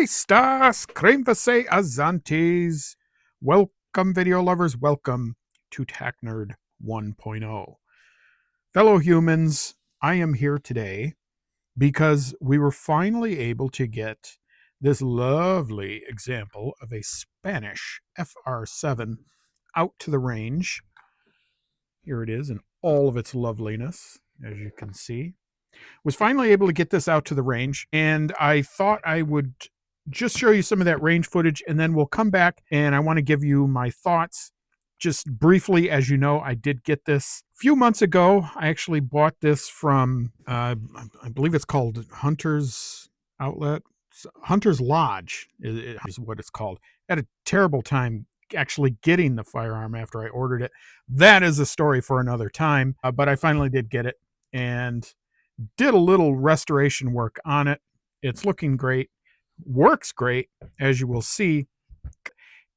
Estas cremvase azantes. Welcome, video lovers. Welcome to Tech Nerd 1.0. Fellow humans, I am here today because we were finally able to get this lovely example of a Spanish FR-7 out to the range. Here it is in all of its loveliness, as you can see. Was finally able to get this out to the range, and I thought I would just show you some of that range footage, and then we'll come back and I want to give you my thoughts just briefly. As you know, I did get this a few months ago. I actually bought this from I believe it's called Hunter's Outlet. Hunter's Lodge is what it's called. I had a terrible time actually getting the firearm after I ordered it. That is a story for another time, but I finally did get it and did a little restoration work on it. It's looking great, works great, as you will see.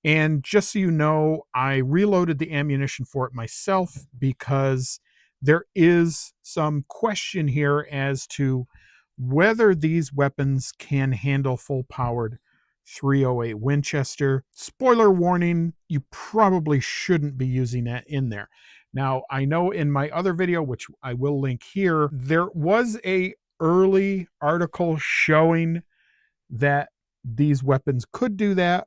And just so you know, I reloaded the ammunition for it myself because there is some question here as to whether these weapons can handle full-powered 308 Winchester. Spoiler warning, you probably shouldn't be using that in there. Now, I know in my other video, which I will link here, there was a early article showing that these weapons could do that.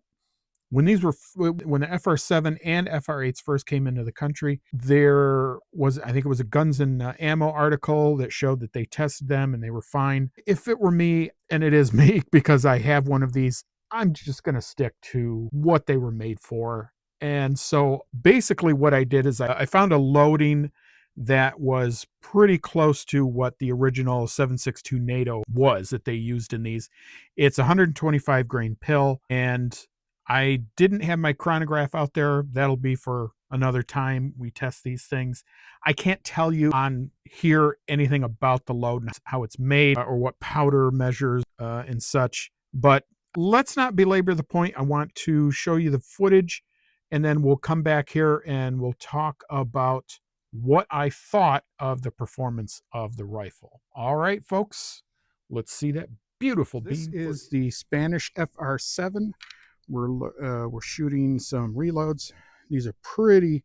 When the FR-7 and FR-8s first came into the country, there was, I think it was a Guns and Ammo article that showed that they tested them and they were fine. If it were me, and it is me because I have one of these, I'm just going to stick to what they were made for. And so basically what I did is I found a loading that was pretty close to what the original 7.62 NATO was that they used in these. It's a 125 grain pill, and I didn't have my chronograph out there. That'll be for another time we test these things. I can't tell you on here anything about the load and how it's made or what powder measures and such, but let's not belabor the point. I want to show you the footage, and then we'll come back here and we'll talk about what I thought of the performance of the rifle. All right, folks, let's see that beautiful beam. This is the Spanish FR-7. We're shooting some reloads. These are pretty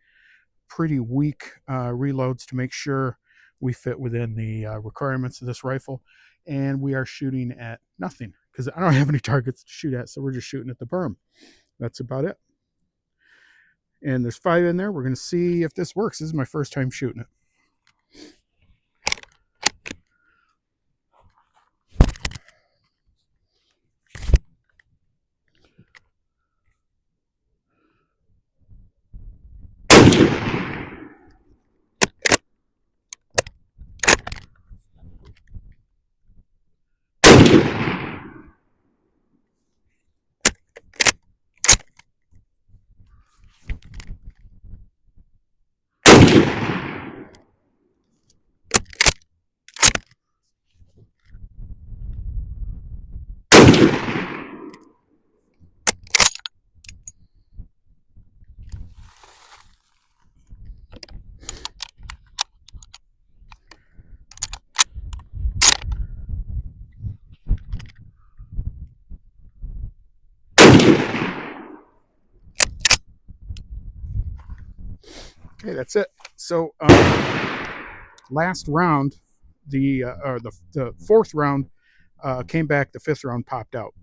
weak reloads to make sure we fit within the requirements of this rifle. And we are shooting at nothing because I don't have any targets to shoot at, so we're just shooting at the berm. That's about it. And there's 5 in there. We're going to see if this works. This is my first time shooting it. Okay, that's it. So last round, the fourth round came back. The 5th round popped out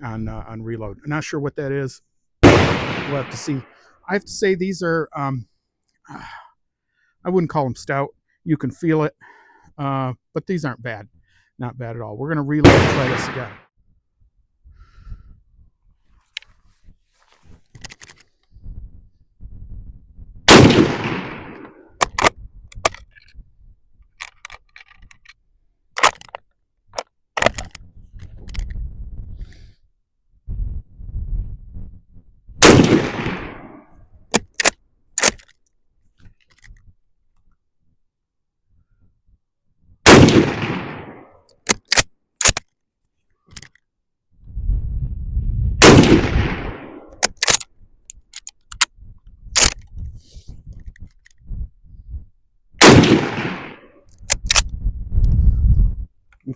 on reload. I'm not sure what that is. We'll have to see. I have to say these are I wouldn't call them stout. You can feel it, but these aren't bad. Not bad at all. We're going to reload and try this again.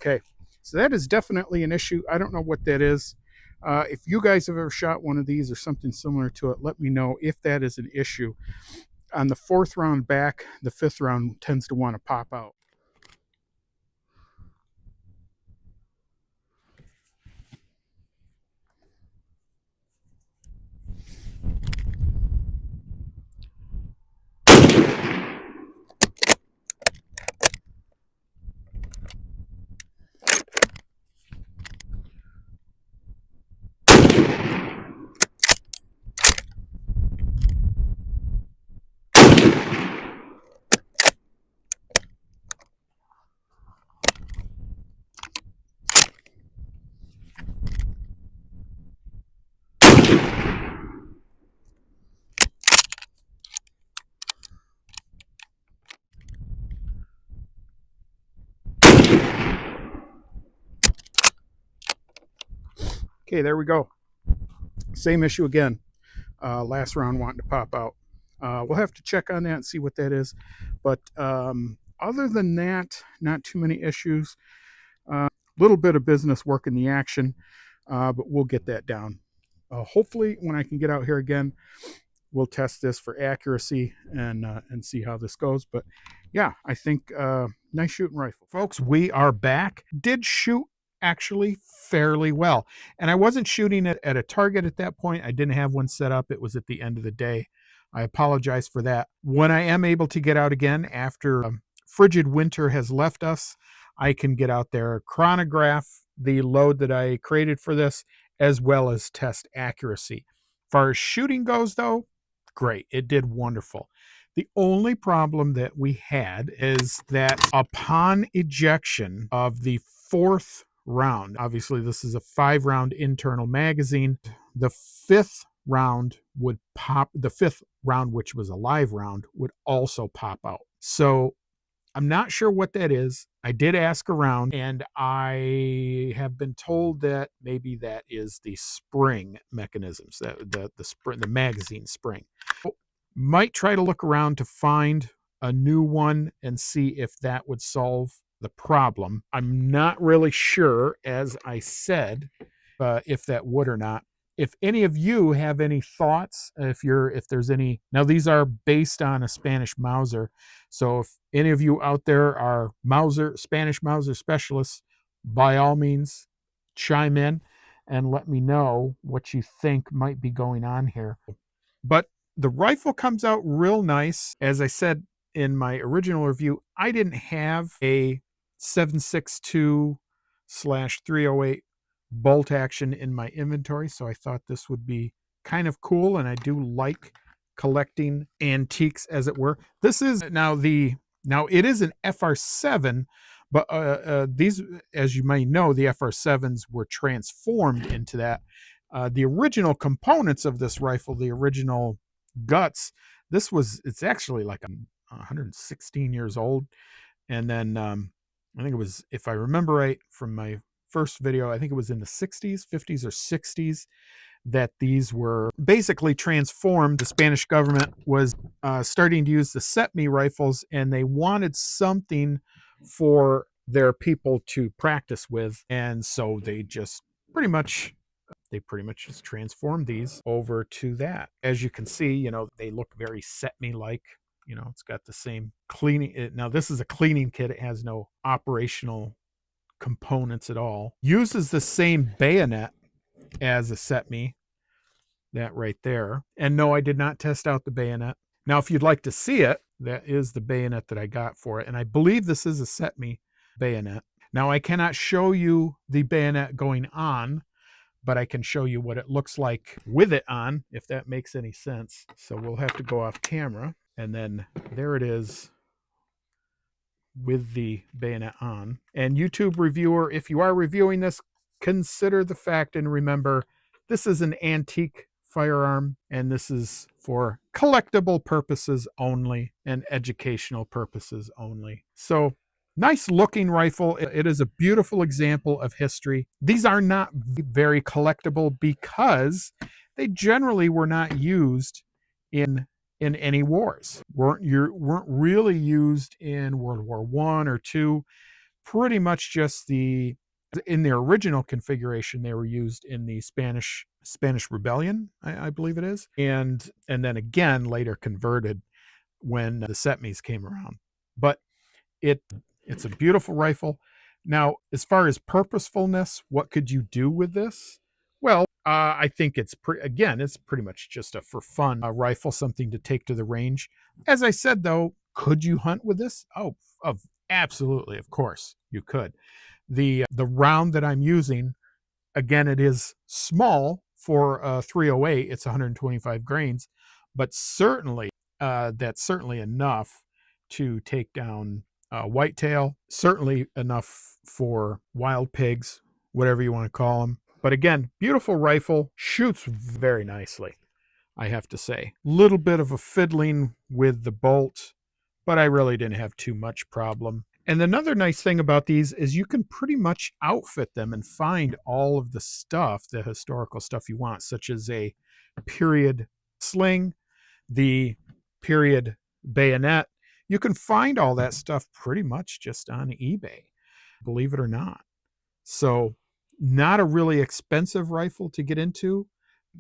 Okay, so that is definitely an issue. I don't know what that is. If you guys have ever shot one of these or something similar to it, let me know if that is an issue. On the 4th round back, the 5th round tends to want to pop out. Okay, there we go. Same issue again. Last round wanting to pop out. We'll have to check on that and see what that is. But other than that, not too many issues. Little bit of business work in the action, but we'll get that down. Hopefully, when I can get out here again, we'll test this for accuracy and see how this goes. But yeah, I think nice shooting rifle. Folks, we are back. Did shoot actually fairly well. And I wasn't shooting it at a target at that point. I didn't have one set up. It was at the end of the day. I apologize for that. When I am able to get out again after frigid winter has left us, I can get out there, chronograph the load that I created for this, as well as test accuracy. As far as shooting goes, though, great. It did wonderful. The only problem that we had is that upon ejection of the 4th round, obviously this is a 5-round internal magazine, the 5th round would pop, the 5th round, which was a live round, would also pop out. So I'm not sure what that is. I did ask around, and I have been told that maybe that is the spring mechanisms, the magazine spring. Might try to look around to find a new one and see if that would solve the problem. I'm not really sure, as I said, if that would or not. If any of you have any thoughts, if there's any, now these are based on a Spanish Mauser, so if any of you out there are Spanish Mauser specialists, by all means chime in and let me know what you think might be going on here. But the rifle comes out real nice. As I said in my original review, I didn't have a 7.62/308 bolt action in my inventory, so I thought this would be kind of cool, and I do like collecting antiques, as it were. This is now it is an FR-7, but these, as you may know, the FR-7s were transformed into that. The original components of this rifle, the original guts, it's actually like 116 years old. And then I think it was, if I remember right from my first video, I think it was in the 60s, 50s or 60s that these were basically transformed. The Spanish government was starting to use the set-me rifles, and they wanted something for their people to practice with, and so they pretty much just transformed these over to that. As you can see, they look very set-me like. It's got the same cleaning. Now this is a cleaning kit. It has no operational components at all. Uses the same bayonet as a set-me, that right there. And no, I did not test out the bayonet. Now, if you'd like to see it, that is the bayonet that I got for it. And I believe this is a set-me bayonet. Now, I cannot show you the bayonet going on, but I can show you what it looks like with it on, if that makes any sense. So we'll have to go off camera. And then there it is with the bayonet on. And YouTube reviewer, if you are reviewing this, consider the fact and remember this is an antique firearm, and this is for collectible purposes only and educational purposes only. So nice looking rifle. It is a beautiful example of history. These are not very collectible because they generally were not used in any wars. Weren't really used in World War I or II. Pretty much just the In their original configuration, they were used in the Spanish Rebellion, I believe it is, and then again later converted when the Setmes came around. But it's a beautiful rifle. Now, as far as purposefulness, what could you do with this? Well, I think it's it's pretty much just a for fun rifle, something to take to the range. As I said, though, could you hunt with this? Oh, absolutely, of course you could. The round that I'm using, again, it is small for 308. It's 125 grains, but certainly that's certainly enough to take down whitetail. Certainly enough for wild pigs, whatever you want to call them. But again, beautiful rifle, shoots very nicely, I have to say. Little bit of a fiddling with the bolt, but I really didn't have too much problem. And another nice thing about these is you can pretty much outfit them and find all of the stuff, the historical stuff you want, such as a period sling, the period bayonet. You can find all that stuff pretty much just on eBay, believe it or not. So not a really expensive rifle to get into,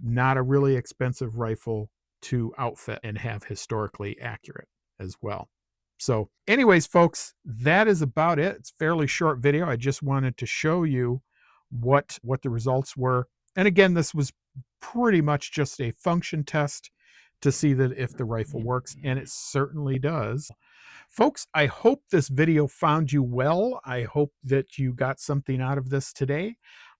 not a really expensive rifle to outfit and have historically accurate as well. So anyways, folks, that is about it. It's a fairly short video. I just wanted to show you what the results were. And again, this was pretty much just a function test to see that if the rifle works, and it certainly does. Folks, I hope this video found you well. I hope that you got something out of this today.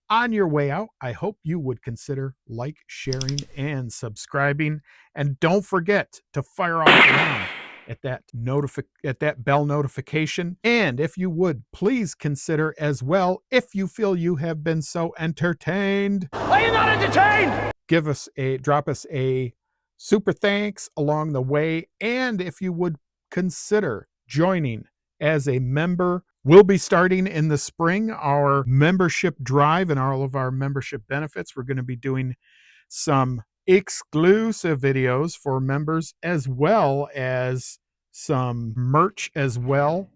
On your way out, I hope you would consider like, sharing, and subscribing. And don't forget to fire off around at that bell notification. And if you would, please consider as well, if you feel you have been so entertained. Are you not entertained? Drop us a super thanks along the way. And if you would consider joining as a member, we'll be starting in the spring our membership drive and all of our membership benefits. We're going to be doing some exclusive videos for members, as well as some merch as well.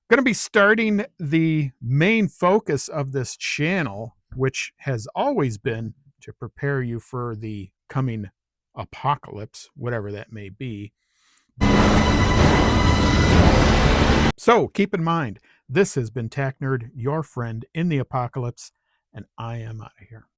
Going to be starting the main focus of this channel, which has always been to prepare you for the coming apocalypse, whatever that may be. So keep in mind, this has been Tack Nerd, your friend in the apocalypse, and I am out of here.